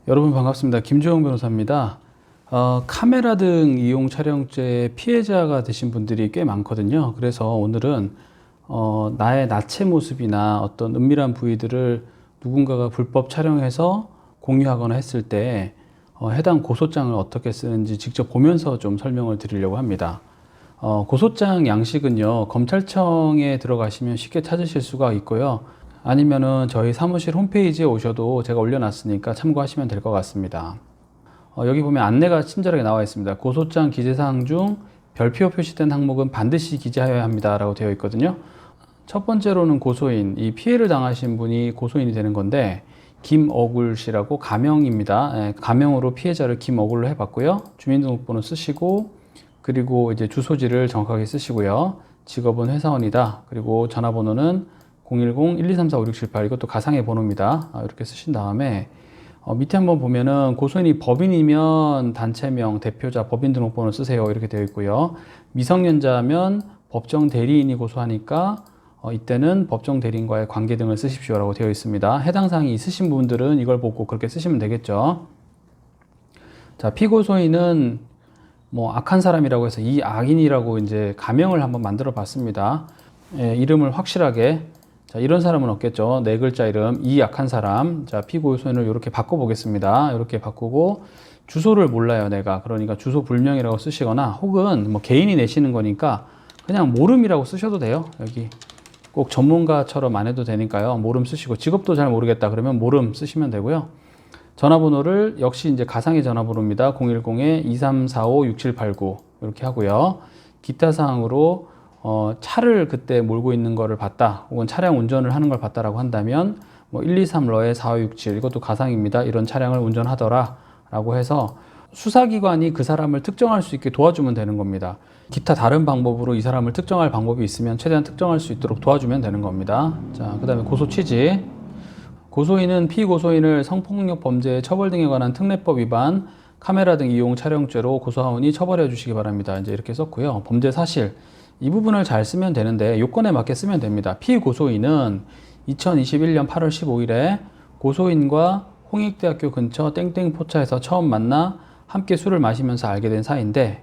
여러분 반갑습니다. 김주영 변호사입니다. 카메라 등 이용 촬영죄 피해자가 되신 분들이 꽤 많거든요. 그래서 오늘은 나의 나체 모습이나 어떤 은밀한 부위들을 누군가가 불법 촬영해서 공유하거나 했을 때 해당 고소장을 어떻게 쓰는지 직접 보면서 좀 설명을 드리려고 합니다. 고소장 양식은요, 검찰청에 들어가시면 쉽게 찾으실 수가 있고요. 아니면은 저희 사무실 홈페이지에 오셔도 제가 올려놨으니까 참고하시면 될 것 같습니다. 여기 보면 안내가 친절하게 나와 있습니다. 고소장 기재사항 중 별표 표시된 항목은 반드시 기재하여야 합니다 라고 되어 있거든요. 첫 번째로는 고소인, 이 피해를 당하신 분이 고소인이 되는 건데 김어굴 씨라고 가명입니다. 가명으로 피해자를 김어굴로 해봤고요. 주민등록번호 쓰시고, 그리고 이제 주소지를 정확하게 쓰시고요. 직업은 회사원이다. 그리고 전화번호는 010-1234-5678, 이것도 가상의 번호입니다. 이렇게 쓰신 다음에 밑에 한번 보면은 고소인이 법인이면 단체명, 대표자, 법인 등록번호 쓰세요 이렇게 되어 있고요. 미성년자면 법정 대리인이 고소하니까 이때는 법정 대리인과의 관계 등을 쓰십시오 라고 되어 있습니다. 해당 사항이 있으신 분들은 이걸 보고 그렇게 쓰시면 되겠죠. 자, 피고소인은 뭐 악한 사람이라고 해서 이 악인이라고 이제 가명을 한번 만들어 봤습니다. 이름을 확실하게, 자, 이런 사람은 없겠죠. 네 글자 이름, 이 약한 사람. 자, 피고소인을 이렇게 바꿔보겠습니다. 이렇게 바꾸고, 주소를 몰라요, 내가. 그러니까 주소 불명이라고 쓰시거나, 혹은 뭐 개인이 내시는 거니까 그냥 모름이라고 쓰셔도 돼요. 여기 꼭 전문가처럼 안 해도 되니까요. 모름 쓰시고, 직업도 잘 모르겠다 그러면 모름 쓰시면 되고요. 전화번호를 역시 이제 가상의 전화번호입니다. 010-2345-6789 이렇게 하고요. 기타 사항으로 차를 그때 몰고 있는 거를 봤다, 혹은 차량 운전을 하는 걸 봤다라고 한다면 뭐 123러에 4567, 이것도 가상입니다. 이런 차량을 운전하더라 라고 해서 수사기관이 그 사람을 특정할 수 있게 도와주면 되는 겁니다. 기타 다른 방법으로 이 사람을 특정할 방법이 있으면 최대한 특정할 수 있도록 도와주면 되는 겁니다. 자, 그 다음에 고소 취지. 고소인은 피고소인을 성폭력 범죄 처벌 등에 관한 특례법 위반, 카메라 등 이용 촬영죄로 고소하오니 처벌해 주시기 바랍니다. 이제 이렇게 썼고요. 범죄 사실, 이 부분을 잘 쓰면 되는데 요건에 맞게 쓰면 됩니다. 피고소인은 2021년 8월 15일에 고소인과 홍익대학교 근처 땡땡 포차에서 처음 만나 함께 술을 마시면서 알게 된 사이인데,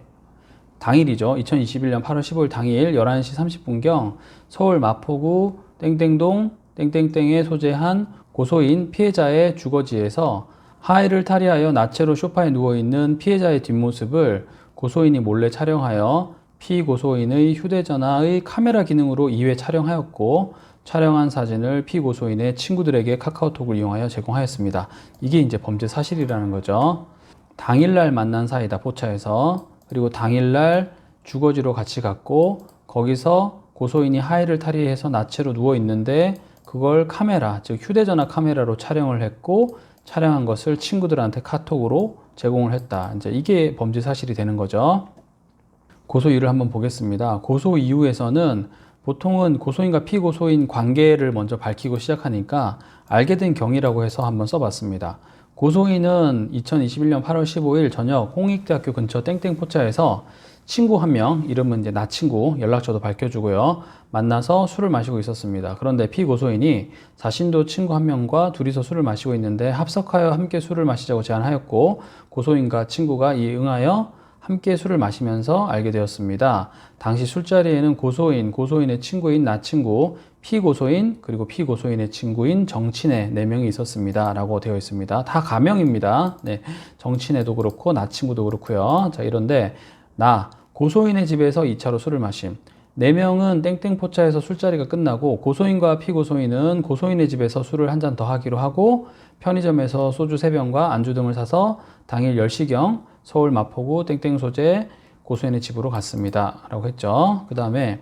당일이죠. 2021년 8월 15일 당일 11시 30분경 서울 마포구 땡땡동 땡땡땡에 소재한 고소인 피해자의 주거지에서 하의를 탈의하여 나체로 소파에 누워있는 피해자의 뒷모습을 고소인이 몰래 촬영하여 피고소인의 휴대전화의 카메라 기능으로 2회 촬영하였고, 촬영한 사진을 피고소인의 친구들에게 카카오톡을 이용하여 제공하였습니다. 이게 이제 범죄 사실이라는 거죠. 당일날 만난 사이다, 포차에서. 그리고 당일날 주거지로 같이 갔고, 거기서 고소인이 하의를 탈의해서 나체로 누워 있는데 그걸 카메라, 즉 휴대전화 카메라로 촬영을 했고, 촬영한 것을 친구들한테 카톡으로 제공을 했다. 이제 이게 범죄 사실이 되는 거죠. 고소 이유를 한번 보겠습니다. 고소 이유에서는 보통은 고소인과 피고소인 관계를 먼저 밝히고 시작하니까 알게 된 경위라고 해서 한번 써봤습니다. 고소인은 2021년 8월 15일 저녁 홍익대학교 근처 땡땡 포차에서 친구 한 명, 이름은 이제 나 친구, 연락처도 밝혀주고요, 만나서 술을 마시고 있었습니다. 그런데 피고소인이 자신도 친구 한 명과 둘이서 술을 마시고 있는데 합석하여 함께 술을 마시자고 제안하였고, 고소인과 친구가 이에 응하여 함께 술을 마시면서 알게 되었습니다. 당시 술자리에는 고소인의 친구인 나 친구, 피고소인, 그리고 피고소인의 친구인 정친애 4명이 있었습니다 라고 되어 있습니다. 다 가명입니다. 네, 정친애도 그렇고 나 친구도 그렇고요. 자, 이런데 고소인의 집에서 2차로 술을 마심. 4명은 땡땡 포차에서 술자리가 끝나고 고소인과 피고소인은 고소인의 집에서 술을 한 잔 더 하기로 하고, 편의점에서 소주 3병과 안주 등을 사서 당일 10시경 서울 마포구 땡땡 소재 고소인의 집으로 갔습니다 라고 했죠. 그 다음에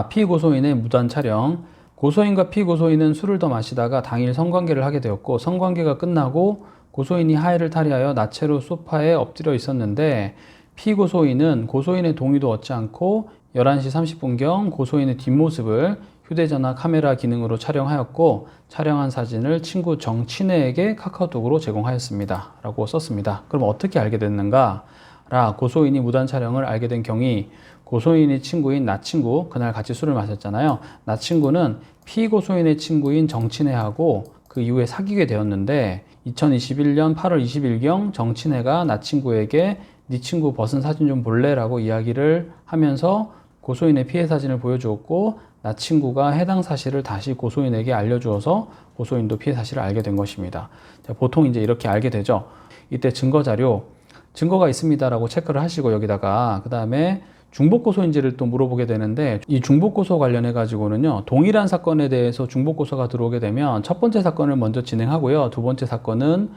피고소인의 무단 촬영. 고소인과 피고소인은 술을 더 마시다가 당일 성관계를 하게 되었고, 성관계가 끝나고 고소인이 하의를 탈의하여 나체로 소파에 엎드려 있었는데, 피고소인은 고소인의 동의도 얻지 않고 11시 30분경 고소인의 뒷모습을 휴대전화 카메라 기능으로 촬영하였고, 촬영한 사진을 친구 정친애에게 카카오톡으로 제공하였습니다 라고 썼습니다. 그럼 어떻게 알게 됐는가? 고소인이 무단 촬영을 알게 된 경위, 고소인의 친구인 나 친구, 그날 같이 술을 마셨잖아요. 나 친구는 피고소인의 친구인 정친애하고 그 이후에 사귀게 되었는데, 2021년 8월 20일경 정친애가 나 친구에게 네 친구 벗은 사진 좀 볼래? 라고 이야기를 하면서 고소인의 피해 사진을 보여주었고, 나 친구가 해당 사실을 다시 고소인에게 알려주어서 고소인도 피해 사실을 알게 된 것입니다. 자, 보통 이제 이렇게 알게 되죠. 이때 증거 자료, 증거가 있습니다라고 체크를 하시고, 여기다가 그 다음에 중복 고소인지를 또 물어보게 되는데, 이 중복 고소 관련해 가지고는요, 동일한 사건에 대해서 중복 고소가 들어오게 되면 첫 번째 사건을 먼저 진행하고요, 두 번째 사건은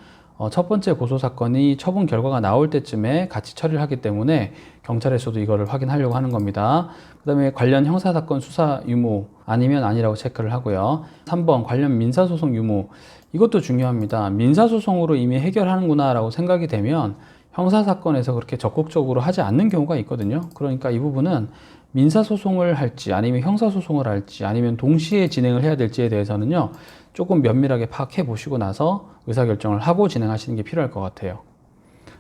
첫 번째 고소 사건이 처분 결과가 나올 때쯤에 같이 처리를 하기 때문에 경찰에서도 이거를 확인하려고 하는 겁니다. 그 다음에 관련 형사사건 수사 유무 아니면 아니라고 체크를 하고요. 3번 관련 민사소송 유무, 이것도 중요합니다. 민사소송으로 이미 해결하는구나 라고 생각이 되면 형사사건에서 그렇게 적극적으로 하지 않는 경우가 있거든요. 그러니까 이 부분은 민사소송을 할지 아니면 형사소송을 할지 아니면 동시에 진행을 해야 될지에 대해서는요, 조금 면밀하게 파악해 보시고 나서 의사결정을 하고 진행하시는 게 필요할 것 같아요.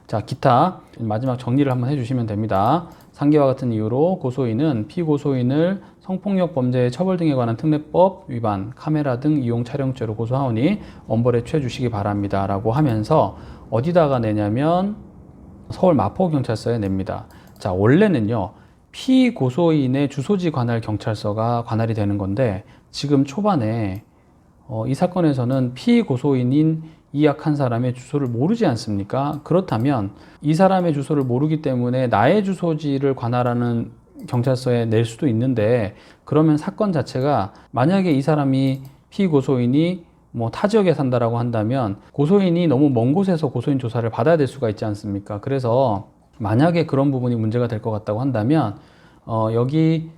자, 기타 마지막 정리를 한번 해주시면 됩니다. 상기와 같은 이유로 고소인은 피고소인을 성폭력 범죄 처벌 등에 관한 특례법 위반, 카메라 등 이용 촬영죄로 고소하오니 엄벌에 취해 주시기 바랍니다 라고 하면서 어디다가 내냐면 서울 마포경찰서에 냅니다. 자, 원래는요, 피고소인의 주소지 관할 경찰서가 관할이 되는 건데, 지금 초반에 이 사건에서는 피고소인인 이약한 사람의 주소를 모르지 않습니까? 그렇다면 이 사람의 주소를 모르기 때문에 나의 주소지를 관할하는 경찰서에 낼 수도 있는데, 그러면 사건 자체가 만약에 이 사람이 피고소인이 타 지역에 산다라고 한다면 고소인이 너무 먼 곳에서 고소인 조사를 받아야 될 수가 있지 않습니까? 그래서 만약에 그런 부분이 문제가 될 것 같다고 한다면 여기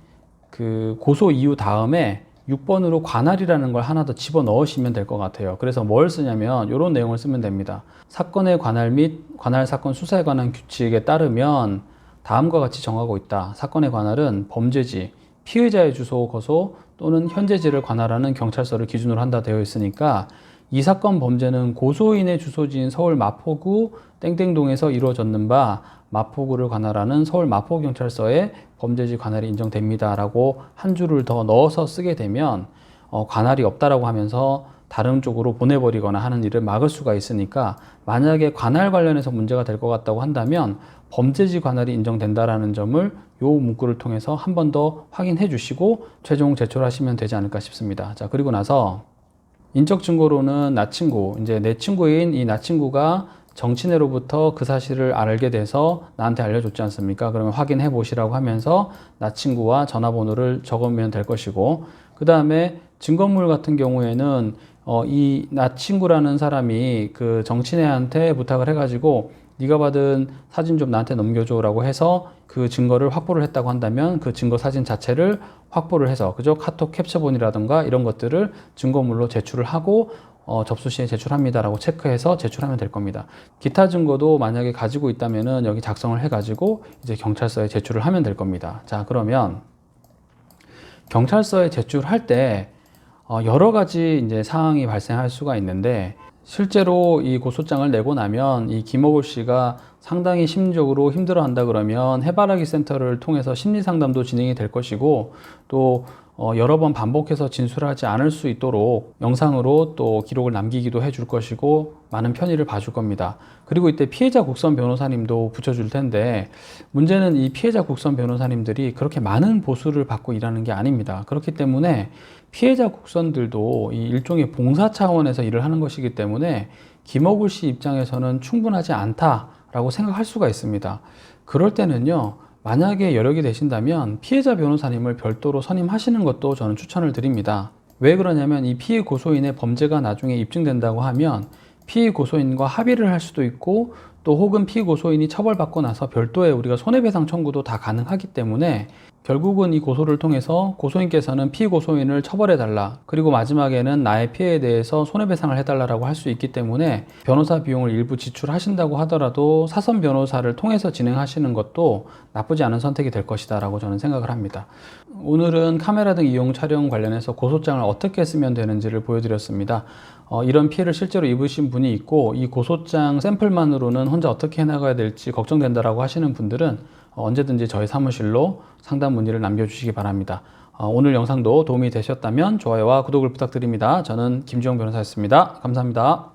그 고소 이유 다음에 6번으로 관할이라는 걸 하나 더 집어 넣으시면 될 것 같아요. 그래서 뭘 쓰냐면 이런 내용을 쓰면 됩니다. 사건의 관할 및 관할 사건 수사에 관한 규칙에 따르면 다음과 같이 정하고 있다. 사건의 관할은 범죄지, 피의자의 주소, 거소 또는 현재지를 관할하는 경찰서를 기준으로 한다 되어 있으니까, 이 사건 범죄는 고소인의 주소지인 서울 마포구 땡땡동에서 이루어졌는 바 마포구를 관할하는 서울 마포경찰서에 범죄지 관할이 인정됩니다 라고 한 줄을 더 넣어서 쓰게 되면 관할이 없다라고 하면서 다른 쪽으로 보내버리거나 하는 일을 막을 수가 있으니까, 만약에 관할 관련해서 문제가 될 것 같다고 한다면 범죄지 관할이 인정된다라는 점을 요 문구를 통해서 한 번 더 확인해 주시고 최종 제출하시면 되지 않을까 싶습니다. 자, 그리고 나서 인적 증거로는 나 친구, 이제 내 친구인 이 나 친구가 정친애로부터 그 사실을 알게 돼서 나한테 알려줬지 않습니까? 그러면 확인해 보시라고 하면서 나 친구와 전화번호를 적으면 될 것이고, 그 다음에 증거물 같은 경우에는 이 나 친구라는 사람이 그 정친애한테 부탁을 해가지고 네가 받은 사진 좀 나한테 넘겨줘 라고 해서 그 증거를 확보를 했다고 한다면 그 증거 사진 자체를 확보를 해서, 그죠? 카톡 캡처본이라든가 이런 것들을 증거물로 제출을 하고 접수 시에 제출합니다 라고 체크해서 제출하면 될 겁니다. 기타 증거도 만약에 가지고 있다면은 여기 작성을 해 가지고 이제 경찰서에 제출을 하면 될 겁니다. 자, 그러면 경찰서에 제출할 때 여러 가지 이제 상황이 발생할 수가 있는데, 실제로 이 고소장을 내고 나면 이 김옥을 씨가 상당히 심리적으로 힘들어한다 그러면 해바라기 센터를 통해서 심리 상담도 진행이 될 것이고, 또 여러 번 반복해서 진술하지 않을 수 있도록 영상으로 또 기록을 남기기도 해줄 것이고 많은 편의를 봐줄 겁니다. 그리고 이때 피해자 국선 변호사님도 붙여줄 텐데, 문제는 이 피해자 국선 변호사님들이 그렇게 많은 보수를 받고 일하는 게 아닙니다. 그렇기 때문에 피해자 국선들도 이 일종의 봉사 차원에서 일을 하는 것이기 때문에 김옥을 씨 입장에서는 충분하지 않다라고 생각할 수가 있습니다. 그럴 때는요, 만약에 여력이 되신다면 피해자 변호사님을 별도로 선임하시는 것도 저는 추천을 드립니다. 왜 그러냐면 이 피해 고소인의 범죄가 나중에 입증된다고 하면 피해 고소인과 합의를 할 수도 있고, 또 혹은 피해 고소인이 처벌받고 나서 별도의 우리가 손해배상 청구도 다 가능하기 때문에 결국은 이 고소를 통해서 고소인께서는 피해 고소인을 처벌해달라, 그리고 마지막에는 나의 피해에 대해서 손해배상을 해달라고 할 수 있기 때문에 변호사 비용을 일부 지출하신다고 하더라도 사선 변호사를 통해서 진행하시는 것도 나쁘지 않은 선택이 될 것이다 라고 저는 생각을 합니다. 오늘은 카메라 등 이용 촬영 관련해서 고소장을 어떻게 쓰면 되는지를 보여드렸습니다. 이런 피해를 실제로 입으신 분이 있고 이 고소장 샘플만으로는 혼자 어떻게 해나가야 될지 걱정된다라고 하시는 분들은 언제든지 저희 사무실로 상담 문의를 남겨주시기 바랍니다. 오늘 영상도 도움이 되셨다면 좋아요와 구독을 부탁드립니다. 저는 김주영 변호사였습니다. 감사합니다.